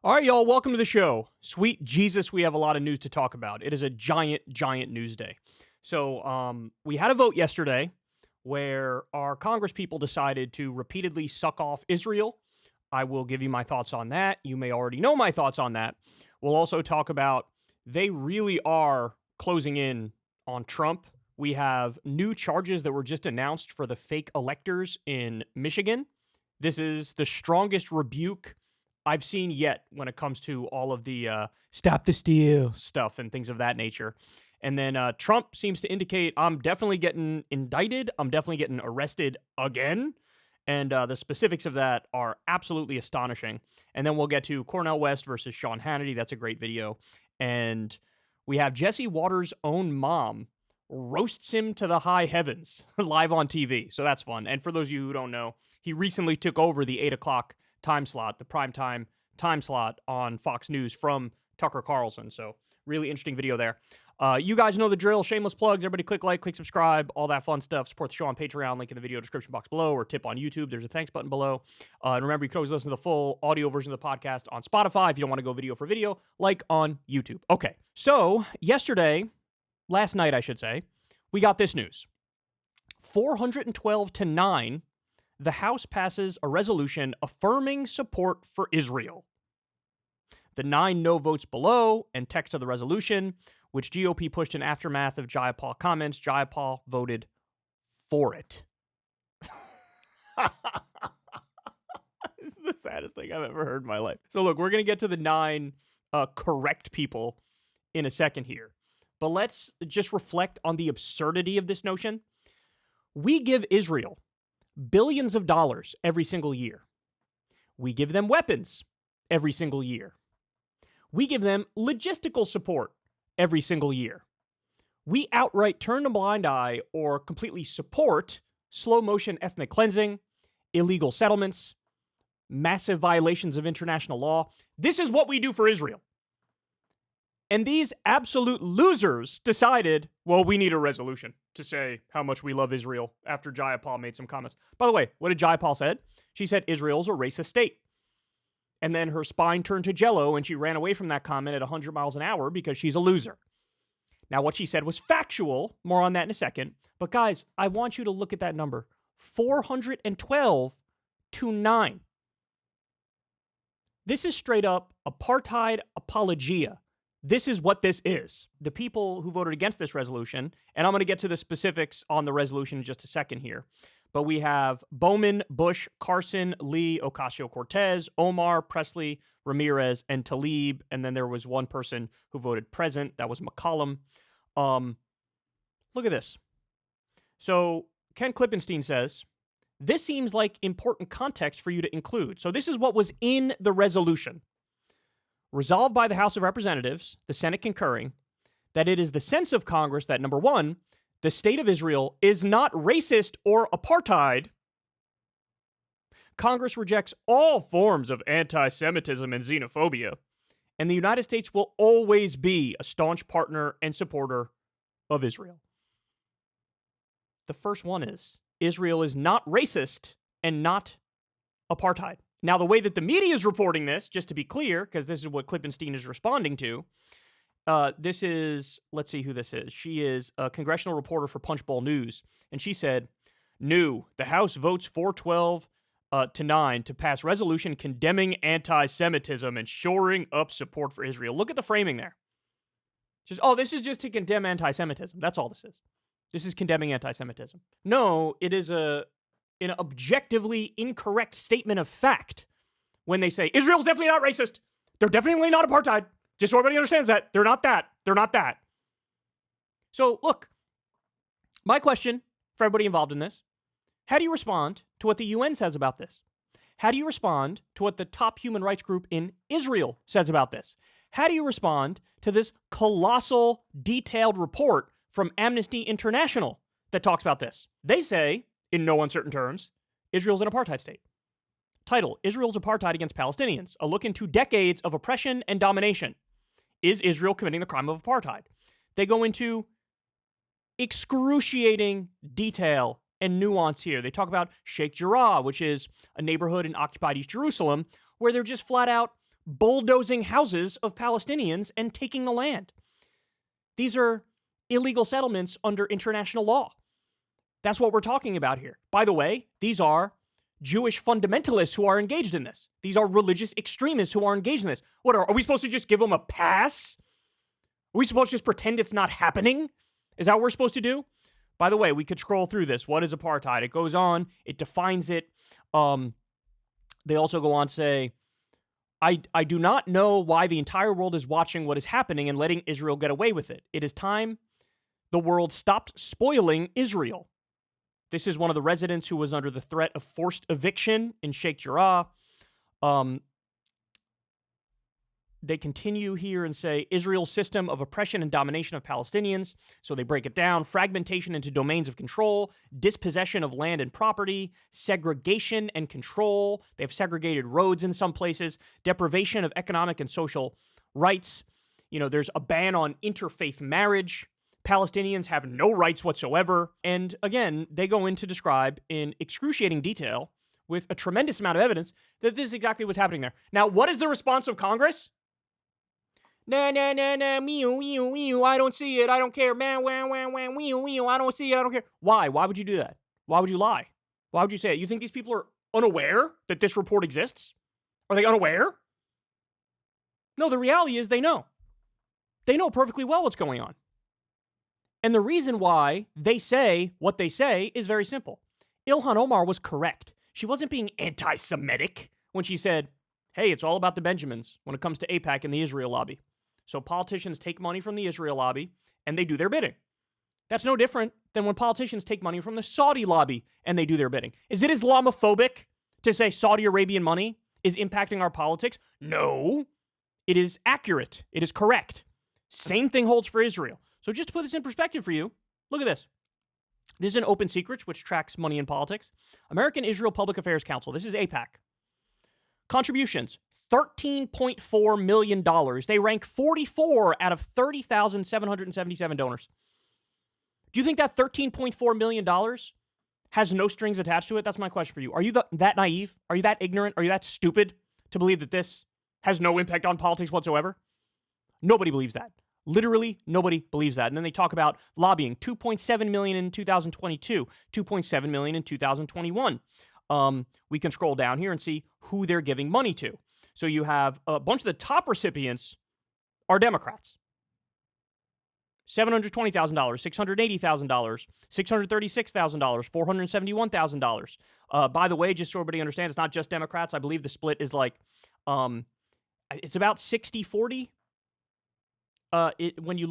All right, y'all, welcome to the show. Sweet Jesus, we have a lot of news to talk about. It is a giant, giant news day. So we had a vote yesterday where our Congress people decided to repeatedly suck off Israel. I will give you my thoughts on that. You may already know my thoughts on that. We'll also talk about they really are closing in on Trump. We have new charges that were just announced for the fake electors in Michigan. This is the strongest rebuke I've seen yet when it comes to all of the stop the steal stuff and things of that nature. And then Trump seems to indicate I'm definitely getting indicted. I'm definitely getting arrested again. And the specifics of that are absolutely astonishing. And then we'll get to Cornel West versus Sean Hannity. That's a great video. And we have Jesse Waters' own mom roasts him to the high heavens live on TV. So that's fun. And for those of you who don't know, he recently took over the 8 o'clock time slot, the primetime time slot on Fox News from Tucker Carlson. So really interesting video there. You guys know the drill. Shameless plugs. Everybody click like, click subscribe, all that fun stuff. Support the show on Patreon. Link in the video description box below, or tip on YouTube. There's a thanks button below. And remember, you can always listen to the full audio version of the podcast on Spotify if you don't want to go video for video, like on YouTube. Okay, so last night I should say, we got this news. 412 to 9, the House passes a resolution affirming support for Israel. The 9 no votes below and text of the resolution, which GOP pushed in aftermath of Jayapal comments. Jayapal voted for it. This is the saddest thing I've ever heard in my life. So look, we're going to get to the 9 correct people in a second here. But let's just reflect on the absurdity of this notion. We give Israel billions of dollars every single year. We give them weapons every single year. We give them logistical support every single year. We outright turn a blind eye or completely support slow-motion ethnic cleansing, illegal settlements, massive violations of international law. This is what we do for Israel. And these absolute losers decided, well, we need a resolution to say how much we love Israel after Jayapal made some comments. By the way, what did Jayapal say? She said Israel's a racist state. And then her spine turned to jello and she ran away from that comment at 100 miles an hour because she's a loser. Now, what she said was factual. More on that in a second. But guys, I want you to look at that number. 412 to 9. This is straight up apartheid apologia. This is what this is. The people who voted against this resolution, and I'm going to get to the specifics on the resolution in just a second here, but we have Bowman, Bush, Carson, Lee, Ocasio-Cortez, Omar, Presley, Ramirez, and Tlaib, and then there was one person who voted present. That was McCollum. Look at this. So Ken Klippenstein says, this seems like important context for you to include. So this is what was in the resolution. Resolved by the House of Representatives, the Senate concurring, that it is the sense of Congress that, number one, the state of Israel is not racist or apartheid. Congress rejects all forms of anti-Semitism and xenophobia, and the United States will always be a staunch partner and supporter of Israel. The first one is, Israel is not racist and not apartheid. Now, the way that the media is reporting this, just to be clear, because this is what Klippenstein is responding to, this is, let's see who this is. She is a congressional reporter for Punchbowl News, and she said, new, the House votes 412 to 9 to pass resolution condemning anti-Semitism and shoring up support for Israel. Look at the framing there. Just, this is just to condemn anti-Semitism. That's all this is. This is condemning anti-Semitism. No, it is an objectively incorrect statement of fact when they say Israel's definitely not racist. They're definitely not apartheid. Just so everybody understands that. They're not that. They're not that. So, look, my question for everybody involved in this, how do you respond to what the UN says about this? How do you respond to what the top human rights group in Israel says about this? How do you respond to this colossal, detailed report from Amnesty International that talks about this? They say, in no uncertain terms, Israel's an apartheid state. Title, Israel's apartheid against Palestinians, a look into decades of oppression and domination. Is Israel committing the crime of apartheid? They go into excruciating detail and nuance here. They talk about Sheikh Jarrah, which is a neighborhood in occupied East Jerusalem, where they're just flat out bulldozing houses of Palestinians and taking the land. These are illegal settlements under international law. That's what we're talking about here. By the way, these are Jewish fundamentalists who are engaged in this. These are religious extremists who are engaged in this. What are we supposed to just give them a pass? Are we supposed to just pretend it's not happening? Is that what we're supposed to do? By the way, we could scroll through this. What is apartheid? It goes on. It defines it. They also go on to say, I do not know why the entire world is watching what is happening and letting Israel get away with it. It is time the world stopped spoiling Israel. This is one of the residents who was under the threat of forced eviction in Sheikh Jarrah. They continue here and say Israel's system of oppression and domination of Palestinians. So they break it down. Fragmentation into domains of control, dispossession of land and property, segregation and control. They have segregated roads in some places, deprivation of economic and social rights. You know, there's a ban on interfaith marriage. Palestinians have no rights whatsoever. And again, they go in to describe in excruciating detail with a tremendous amount of evidence that this is exactly what's happening there. Now, what is the response of Congress? Nah, meow, I don't see it. I don't care. Man, meow, I don't see it. I don't care. Why? Why would you do that? Why would you lie? Why would you say it? You think these people are unaware that this report exists? Are they unaware? No, the reality is they know. They know perfectly well what's going on. And the reason why they say what they say is very simple. Ilhan Omar was correct. She wasn't being anti-Semitic when she said, hey, it's all about the Benjamins when it comes to AIPAC and the Israel lobby. So politicians take money from the Israel lobby and they do their bidding. That's no different than when politicians take money from the Saudi lobby and they do their bidding. Is it Islamophobic to say Saudi Arabian money is impacting our politics? No. It is accurate. It is correct. Same thing holds for Israel. So just to put this in perspective for you, look at this. This is an Open Secrets, which tracks money in politics. American Israel Public Affairs Council. This is AIPAC. Contributions, $13.4 million. They rank 44 out of 30,777 donors. Do you think that $13.4 million has no strings attached to it? That's my question for you. Are you that naive? Are you that ignorant? Are you that stupid to believe that this has no impact on politics whatsoever? Nobody believes that. Literally, nobody believes that. And then they talk about lobbying, $2.7 million in 2022, $2.7 million in 2021. We can scroll down here and see who they're giving money to. So you have a bunch of the top recipients are Democrats. $720,000, $680,000, $636,000, $471,000. By the way, just so everybody understands, it's not just Democrats. I believe the split is like, it's about 60-40. When you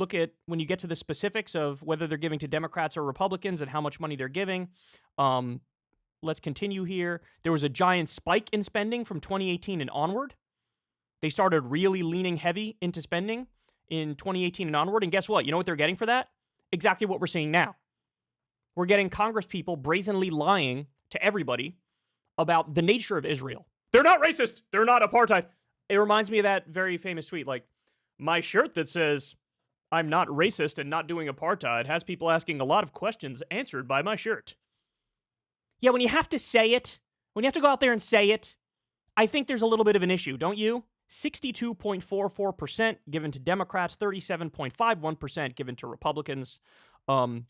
get to the specifics of whether they're giving to Democrats or Republicans and how much money they're giving. Let's continue here. There was a giant spike in spending from 2018 and onward. They started really leaning heavy into spending in 2018 and onward. And guess what? You know what they're getting for that? Exactly what we're seeing now. We're getting Congress people brazenly lying to everybody about the nature of Israel. They're not racist. They're not apartheid. It reminds me of that very famous tweet, like, my shirt that says, I'm not racist and not doing apartheid has people asking a lot of questions answered by my shirt. Yeah, when you have to say it, when you have to go out there and say it, I think there's a little bit of an issue, don't you? 62.44% given to Democrats, 37.51% given to Republicans. And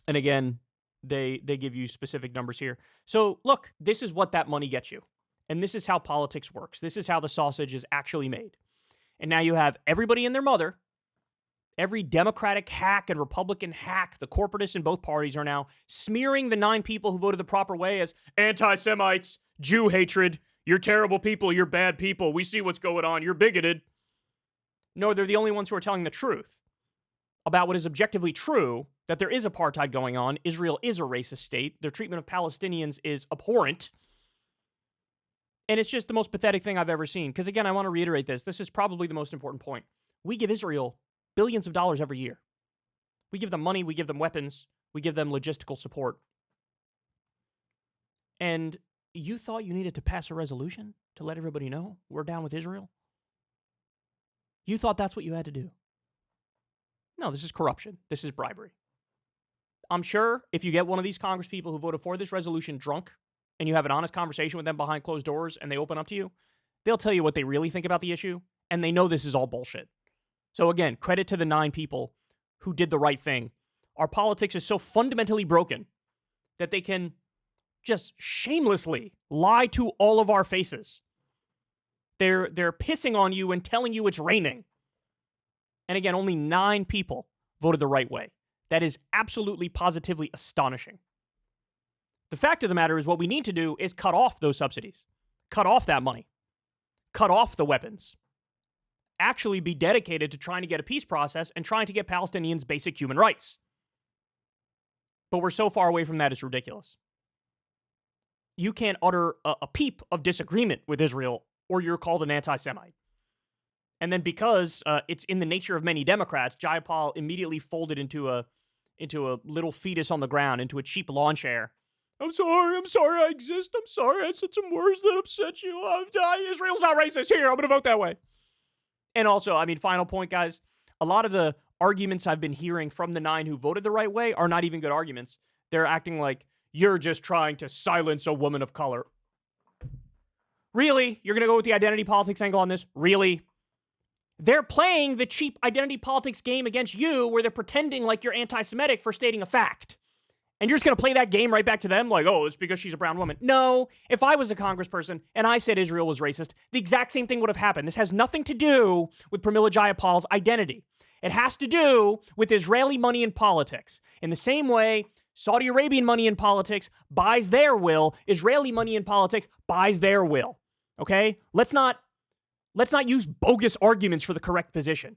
again, they give you specific numbers here. So look, this is what that money gets you. And this is how politics works. This is how the sausage is actually made. And now you have everybody and their mother, every Democratic hack and Republican hack, the corporatists in both parties are now smearing the 9 people who voted the proper way as anti-Semites, Jew hatred, you're terrible people, you're bad people, we see what's going on, you're bigoted. No, they're the only ones who are telling the truth about what is objectively true, that there is apartheid going on. Israel is a racist state. Their treatment of Palestinians is abhorrent. And it's just the most pathetic thing I've ever seen. Because again, I want to reiterate this. This is probably the most important point. We give Israel billions of dollars every year. We give them money, we give them weapons, we give them logistical support. And you thought you needed to pass a resolution to let everybody know we're down with Israel? You thought that's what you had to do? No, this is corruption. This is bribery. I'm sure if you get one of these Congress people who voted for this resolution drunk and you have an honest conversation with them behind closed doors and they open up to you, they'll tell you what they really think about the issue, and they know this is all bullshit. So again, credit to the 9 people who did the right thing. Our politics is so fundamentally broken that they can just shamelessly lie to all of our faces. They're pissing on you and telling you it's raining. And again, only 9 people voted the right way. That is absolutely positively astonishing. The fact of the matter is what we need to do is cut off those subsidies. Cut off that money. Cut off the weapons. Actually be dedicated to trying to get a peace process and trying to get Palestinians basic human rights. But we're so far away from that, it's ridiculous. You can't utter a peep of disagreement with Israel, or you're called an anti-Semite. And then because it's in the nature of many Democrats, Jayapal immediately folded into a little fetus on the ground, into a cheap lawn chair. I'm sorry I exist. I'm sorry I said some words that upset you. Israel's not racist. Here, I'm going to vote that way. And also, I mean, final point, guys, a lot of the arguments I've been hearing from the 9 who voted the right way are not even good arguments. They're acting like you're just trying to silence a woman of color. Really? You're going to go with the identity politics angle on this? Really? They're playing the cheap identity politics game against you where they're pretending like you're anti-Semitic for stating a fact. And you're just going to play that game right back to them like, oh, it's because she's a brown woman. No, if I was a congressperson and I said Israel was racist, the exact same thing would have happened. This has nothing to do with Pramila Jayapal's identity. It has to do with Israeli money in politics. In the same way, Saudi Arabian money in politics buys their will, Israeli money in politics buys their will. Okay? Let's not use bogus arguments for the correct position.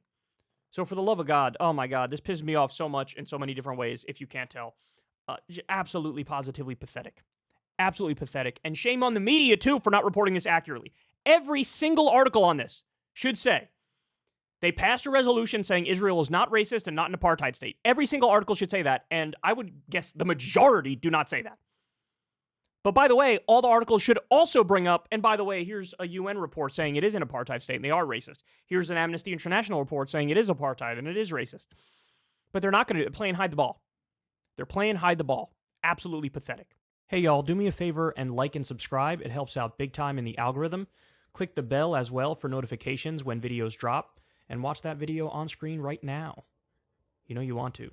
So for the love of God, oh my God, this pisses me off so much in so many different ways, if you can't tell. Absolutely, positively pathetic. Absolutely pathetic. And shame on the media, too, for not reporting this accurately. Every single article on this should say they passed a resolution saying Israel is not racist and not an apartheid state. Every single article should say that, and I would guess the majority do not say that. But by the way, all the articles should also bring up, and by the way, here's a UN report saying it is an apartheid state and they are racist. Here's an Amnesty International report saying it is apartheid and it is racist. But they're not going to play and hide the ball. They're playing hide the ball. Absolutely pathetic. Hey, y'all, do me a favor and like and subscribe. It helps out big time in the algorithm. Click the bell as well for notifications when videos drop. And watch that video on screen right now. You know you want to.